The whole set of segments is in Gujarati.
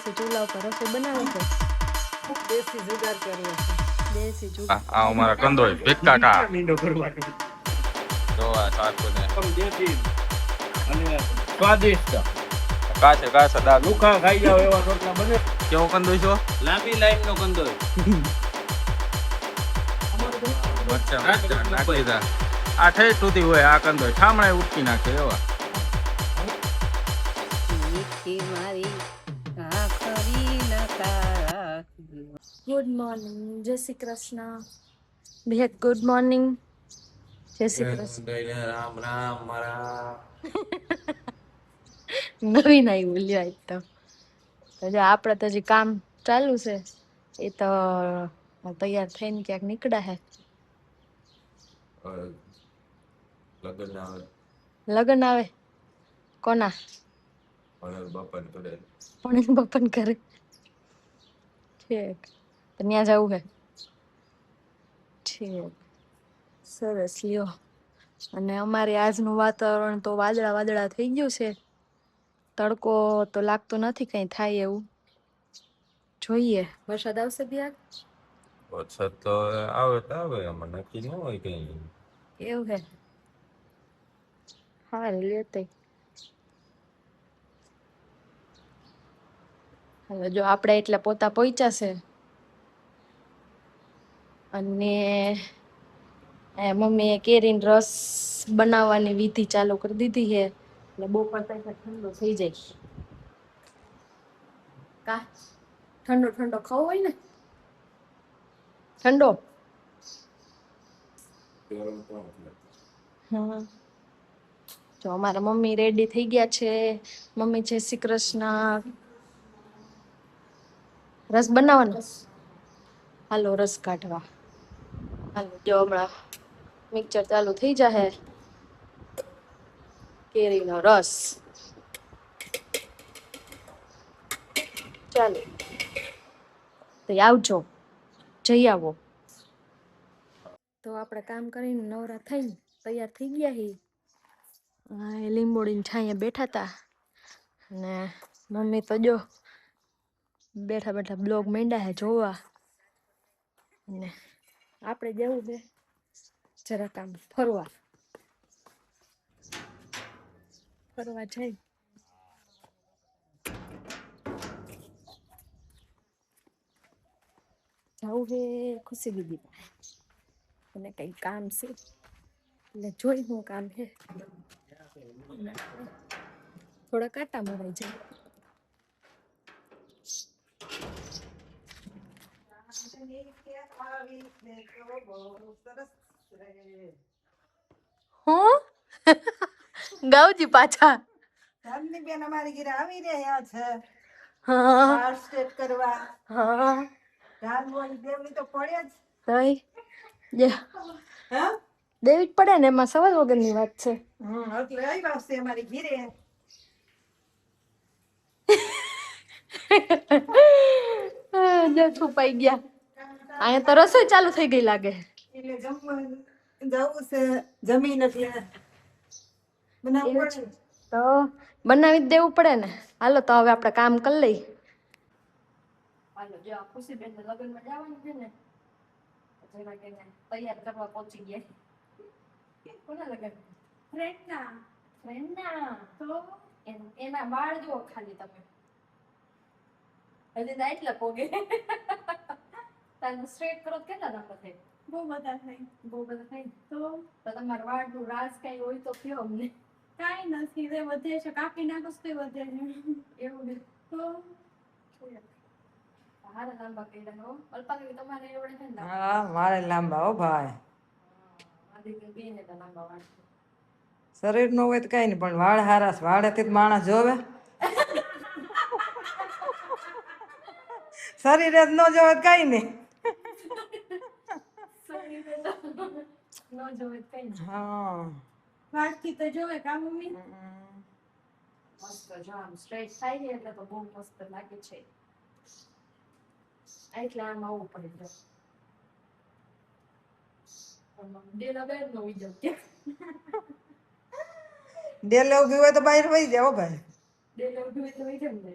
દેશી ચૂલા ઉપર રસોઈ બનાવે છે. દેશી જુગાર કર્યો છે. દેશી ચૂલા આ અમારા કંદોય ભેગા કા મીંડો કરવાનો જોવા સાકુને દેશી અને સ્વાદિષ્ટ કાચે દાદુ લુખા ખાઈ જાવ એવા રોટલા બને. કેવો કંદોય છો લાંબી લાઈન નો કંદોય. મરચાં નાખી દીધા. આ ઠેઠ સુધી હોય આ કંદોય ઠામણાએ ઉટકી નાખે એવા. મીઠી મારી આખરી નકા. ગુડ મોર્નિંગ, જય શ્રી કૃષ્ણ. ભેટ ગુડ મોર્નિંગ, જય શ્રી કૃષ્ણ. રામ રામ મારા નવી નાઈ બોલ્યો આજ તો જો આપણે તો હજી કામ ચાલુ છે. એ તો તૈયાર થઈને ક્યાંક નીકળ્યા હે. લગન આવે કોના? પણ બપન કરે ઠીક. તો ત્યાં જવું હે ઠીક. સરસ લ્યો. અને અમારે આજનું વાતાવરણ તો વાદળા વાદળા થઈ ગયું છે. તડકો તો લાગતો નથી કઈ થાય એવું. જોઈએ વરસાદ આવશે બિયાર. વરસાદ તો આવે આમાં નક્કી ન હોય કઈ. એવું હે. હા લેતે હવે જો આપણે એટલે પોતા પહોંચ્યા છે. અને મમ્મીએ કેરીનો રસ બનાવવાની વિધિ ચાલુ કરી દીધી છે. એટલે બપોર તક ઠંડો થઈ જાય. કા ઠંડો ઠંડો ખાવો હોય ને ઠંડો. હા જો અમારા મમ્મી રેડી થઈ ગયા છે. મમ્મી જય શ્રી કૃષ્ણ. રસ બનાવવાનો હાલો રસ કાઢવા. હાલો જો હમણાં મિક્સર ચાલુ થઈ જાહે. કેરીનો રસ ચાલો તો આવજો જઈ આવો. તો આપણે કામ કરીને નવરા થઈને તૈયાર થઈ ગયા હી. લીંબોડીની છાંયે બેઠા હતા. અને મમ્મી તો જો બેઠા બેઠા બ્લોગ માંડ્યા હે જોવા. ને આપણે જવું છે જરાક આમ ફરવા જઈ. જવું છે ખુશી દીદી અને કઈ કામ છે એટલે જોઈ હું કામ છે. થોડા કાંટા મરાઈ જાય. હું ગાવજી પાછા ધામની બેન અમારી ઘરે આવી રહ્યા છે. હા વાળ સ્ટ્રેટ કરવા. હા ધાન હોય દેવની તો પડે જ. તઈ જે હા દેવી જ પડે ને એમાં સવાલ વગરની વાત છે. એટલે આવ્યા છે અમારી ઘરે. જો છુપાઈ ગયા. અહીંયા તો રસોઈ ચાલુ થઈ ગઈ લાગે. એટલે જમવા જવું છે. જમીન એટલે બનાવવું પડે. તો બનાવી જ દેવું પડે ને. હાલો તો હવે આપણે કામ કરી લઈ. હાલો જો આ ખુશીબેન ને લગ્નમાં જવાનું છે ને જરા કે તૈયાર કરવા પહોંચી ગયા. કોના લગ્ન? ફ્રેન્ડના તો એના વાળ જો ખાલી તમે હજી તો એટલા પોગે. તારે સ્ટ્રેટ કરો કેટલા લાંબા થાય? બહુ બધા થાય તો તમારા વાળનું રાજ કઈ હોય તો કયો અમને. કાંઈ નથી રે વધે છે. કાપી નાખો તો વધે છે. એવું ને તો હારા લાંબા કર્યા હો. અલ્પાની તમારે એવડે છે ને? હા મારે લાંબા હો ભાઈ. આદિત્ય બેને તો લાંબા વાળ છે. શરીર નો હોય તો કઈ નહીં પણ વાળ હારા છે. વાળેથી જ માણસ જોવે. શરીરે જ ન જોવે તો કઈ નહીં. ન જોવે કઈ નહીં. હા વાળથી તો જોવે કા મમ્મી. મસ્ત જો આમ સ્ટ્રેટ થાય ને એટલે તો બહુ મસ્ત લાગે છે. એટલે આમ આવવું પડે જો. ડેલા બેન નો વિડિયો કે ડેલે ઉભી હોય તો બહાર વહી જાવ ભાઈ. ડેલા ઉભી હોય તો વહી જાવ ને.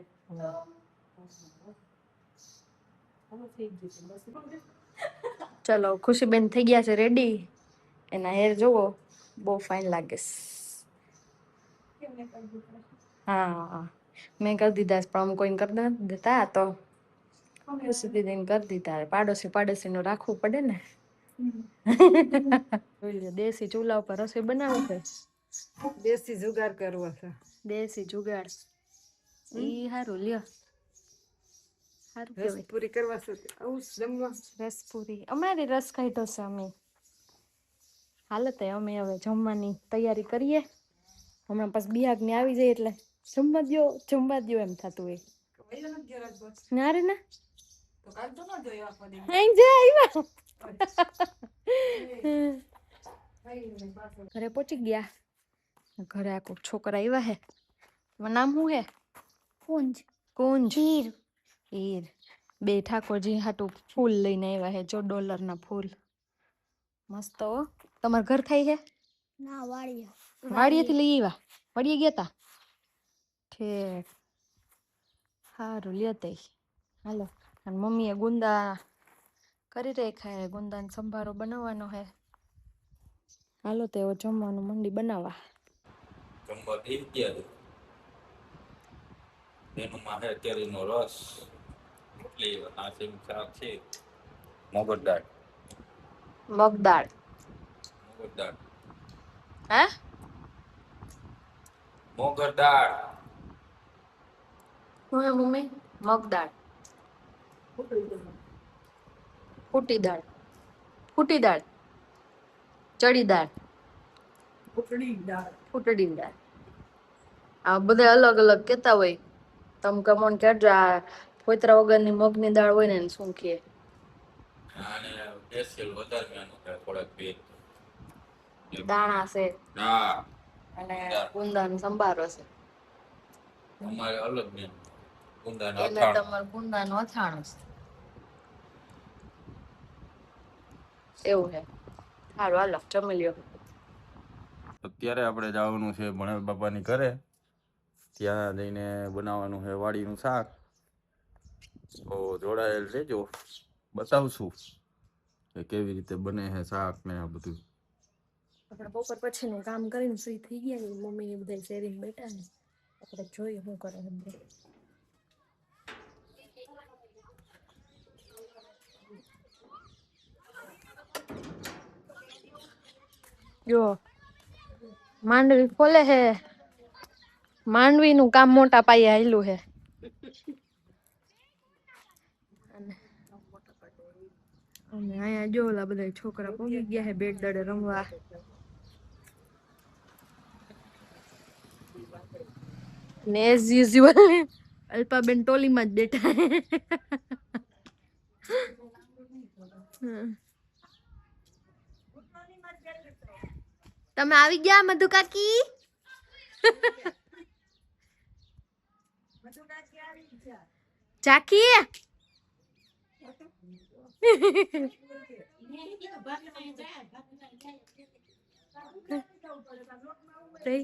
ચલો ખુશીબેન થઈ ગયા છે રેડી. એના હેર જોવો બહુ ફાઇન લાગે છે. હા મેં કરી દીધા છે, પણ આમ કોઈને કરી નથી દેતા, તો ખુશી દીદીને કરી દીધા. પાડોશી નું રાખવું પડે ને. જોઈ લે, દેશી ચૂલા ઉપર રસોઈ બનાવે છે. દેશી જુગાર કરવો છે. દેશી જુગાડ ઈ હારું લ્યો. હારું રસ કહેવાય. પૂરી કરવા છે. આવું જમવા રસ પૂરી અમારી રસ કાઢ્યો છે અમે. હાલત અમે હવે જમવાની તૈયારી કરીએ. હમણાં પછી બિહાગ ને આવી જાય એટલે જમવા દ્યો એમ થતું હોય. ના રે ના તો કાલ તો ન જોયો આખો દી. આઈ જા આવ્યા. ઘરે પહોંચી ગયા. ઘરે આ કોક છોકરા આવ્યા હે. તમારું નામ શું હે? કુંજ. હીર. બે ઠાકોરજી હાટુ ફૂલ લઈને આવ્યા હે, જો $1 ફૂલ. મસ્ત હો. તમાર ઘર થાય હે? ના વાડીએથી લઈ આવ્યા. વાડીએ ગયા તા ઠેક. હારું લ્યો. હાલો. અને મમ્મીએ ગુંદા કરી રાખ્યા હે. ગુંદાનો સંભારો બનાવવાનો હે. હાલો તેઓ જમવાનું મંડી બનાવવા. જમવા થઈ ગયા છે. એનું હે કેરીનો રસ, રોટલી, નાસીનું શાક છે, મગર દાળ. મગદાળ. હે? મગર દાળ. શું હે મમ્મી? મગદાળ. ફૂટી દાળ. ચડી દાળ. ફૂટડી દાળ. આ બધા અલગ અલગ કેતા હોય. તમ કમોન કેજો આ ફોતરા વગરની મગની દાળ હોય ને એને શું કહે? અને દેશી વધારવાનું છે થોડાક બે. દાણા છે હા. અને ગુંદાનો સંભારો છે. અમારે અલગ ને ગુંદાનો એટલે અથાણું. તમારે ગુંદાનો અથાણું છે. એવું છે. સારું હાલો જમી લ્યો. અત્યારે આપણે જવાનું છે ભણેલ બાપાની ઘરે. ત્યાં જઈને બનાવવાનું છે વાડીનું શાક. તો જોડાયેલ રહેજો, બતાવશું કે કેવી રીતે બને છે શાક ને આ બધું. આપણે બપોર પછીનું કામ કરીને ફ્રી થઈ ગયા ને મમ્મી ને બધા શેરીમાં બેઠા ને આપણે જોઈએ શું કરે છે. જો માંડવી ખોલે હે. માંડવીનું કામ મોટા પાયે હાલ્યું હે. અને અહીંયા જો ઓલા બધા છોકરા પહોંચી ગયા હે બેટ દડે રમવા. ને એઝ યુઝ્યુઅલ અલ્પાબેન ટોલીમાં જ બેઠા હે. તમે આવી ગયા મધુ કાકી? ચાકી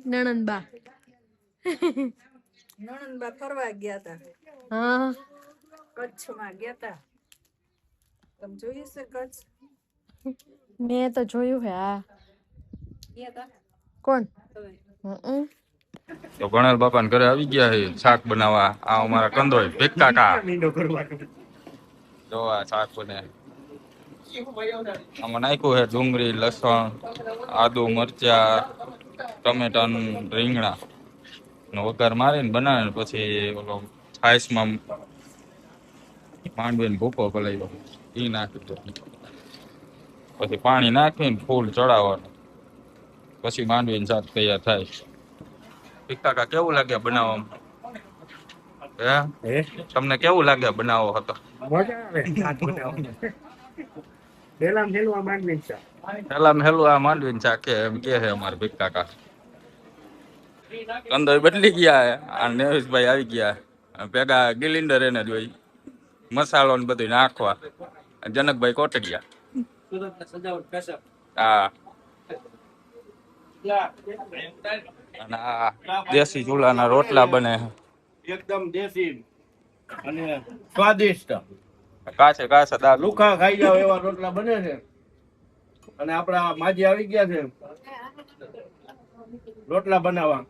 નણંદબા ફરવા ગયા તા. હા કચ્છમાં ગયા તા. તમે જોયું છે કચ્છ? મેં તો જોયું હે. હા કોણ? તો ગણેલ બાપા ઘરે આવી ગયા છે શાક બનાવવા. આ અમારા કંદોય ભીખ કાકા. જો આ શાક બને. આમાં નાખ્યું છે ડુંગળી, લસણ, આદુ, મરચા, ટમેટાનું રીંગણા નો વઘાર મારીને બનાવે ને પછી ઓલો છાશમાં માંડવીને ભૂકો પલાવ્યો ઈ નાખી દો. પછી પાણી નાખીને ફૂલ ચડાવવાનું. પછી માંડવીને શાક તૈયાર થાય. ભીખ કાકા કેવું લાગે બનાવવામાં? હે તમને કેવું લાગે બનાવો હતો? પેલા હેલું આ માંડવીને શાક એમ કે છે અમારે ભીખ કાકા. કંદોય બદલી ગયા હે. આ નેવેશભાઈ આવી ગયા ભેગા ગિલિન્ડર એને જોઈ મસાલો ને બધું નાખવા. જનકભાઈ કોટડિયા. હા અને આ દેશી ચૂલાના રોટલા બને. એકદમ દેશી અને સ્વાદિષ્ટ કાશે દાળ લુખા ખાઈ જાવ એવા રોટલા બને છે. અને આપણા માજી આવી ગયા છે રોટલા બનાવવા,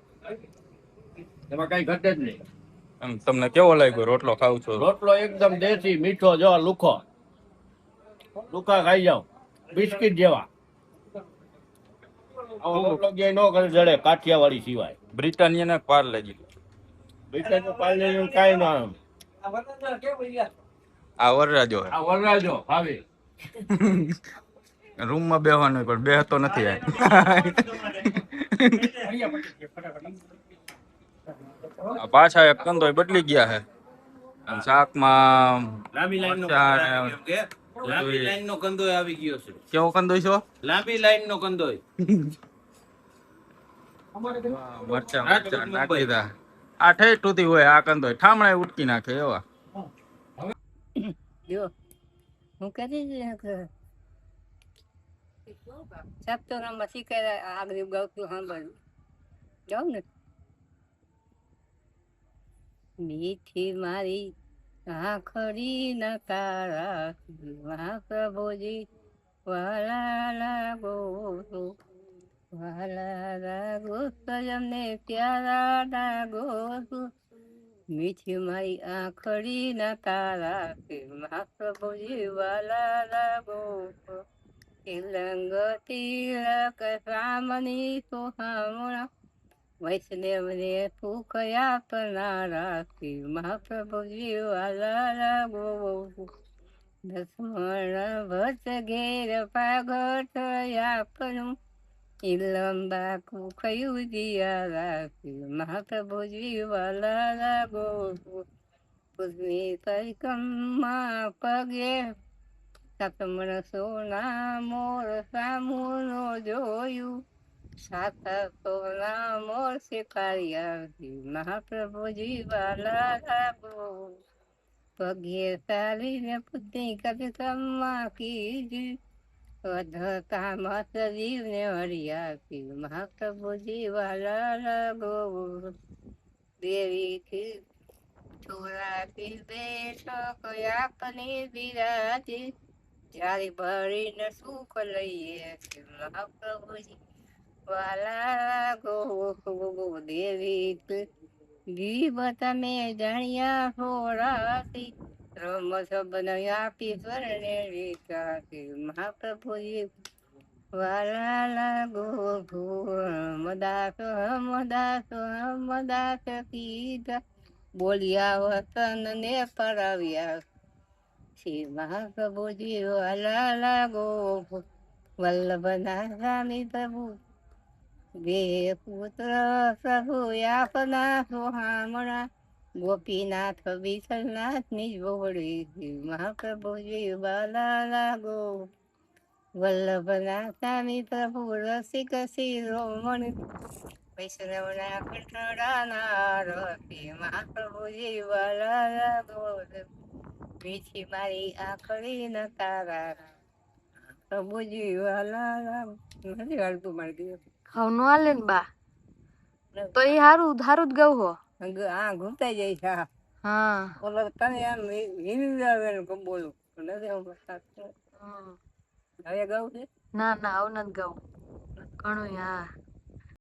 એમાં કઈ ઘટે જ નહીં. એમ તમને કેવો લાગ્યો રોટલો ખાવ છો? રોટલો એકદમ દેશી મીઠો, જો લુખો, લુખા ખાઈ જાવ બિસ્કિટ જેવા. આવો રોટલો ક્યાંય ન કરી જડે કાઠિયાવાડી સિવાય. બ્રિટાનિયા ને પાર લાગી બ્રિટાનિયા પાર્લે કાંઈ ના આવે. આ વરરાજો આ વરરાજો ભાવી રૂમ માં બેહવાનું પણ બેહતો નથી આ પાછા એક કંદોય બદલી ગયા છે. અને શાકમાં લાંબી લાઈન નો કંદોય આવી ગયો છે. કેવો કંદોય છો? લાંબી લાઈન નો કંદોય. મરચા નાખી દીધા. આ ઠેઠ સુધી હોય આ કંદોય, ઠામણા ઉટકી નાખે એવા. જો હું કરી સપ્તોરામાં શીખાય આગળ ગાવતું સાંભળ્યું જાઉં ને. મીઠી મારી આખડી ના તારા મહાપ્રભુજી વાલા લાગો સજમને પ્યારા લાગો. મીઠી મારી આખડી ના તારા મહાપ્રભુજી વાલા લાગો. તિલંગ તિલક સામની સુહામણા વૈષ્ણવને સુખ આપનારા શ્રી મહાપ્રભુજી વાલા લાગો. દસમણ ભટ ઘેર પાગટ આપનું ઇલંબા કુખયું દિયારા શ્રી મહાપ્રભુજી વાલા લાગો. પુષ્મી પરિક્રમા પગે સતમણ સોના મોર સામુનો જોયું. સાતા સોના મોર શિકાર્યા શ્રી મહાપ્રભુજી વાલા લાગો. પગે ચાલીને પુત્રી કદકમ્મા કીધી વધતા મત જીવને હરિયા શ્રી મહાપ્રભુજી વાલા લાગો. દેવી છોરાથી બેઠક યાકની બિરાજી ત્યારે ભરીને સુખ લઈએ શ્રી મહાપ્રભુજી વાલા લાગો. દેવી જીવ તમે જાણ્યા છોરાથી રમત બનાવી સ્વર્ણે રીતા શ્રી મહાપ્રભુજી વાલા લાગો. મદાસ કીધા બોલ્યા વતન ને પરાવ્યા શ્રી મહાપ્રભુજી વાલા લાગો. વલ્લભના સ્વામી પ્રભુ બે પુત્ર પ્રભુ આપના સોહામણા ગોપીનાથ વિઠ્ઠલનાથ ની જોડી શ્રી મહાપ્રભુજી વાલા લાગો. વલ્લભના સ્વામી પ્રભુ રસિક શિરોમણી વૈષ્ણવના કંઠડાના શ્રી મહાપ્રભુજી વાલા લાગો. મીઠી મારી આખડી ન તારા પ્રભુજી વાલા લાગો. નથી હાલતું મારી હવ નો હાલે ને બા, તો એ હારું હારું જ ગયું હો. આ ઘૂમતા જાય છે. હા ઓલો તને આમ હિન્દી બોલું નથી હવે ગાવું છે. ના ના આવું નથી ગાવું ઘણું. હા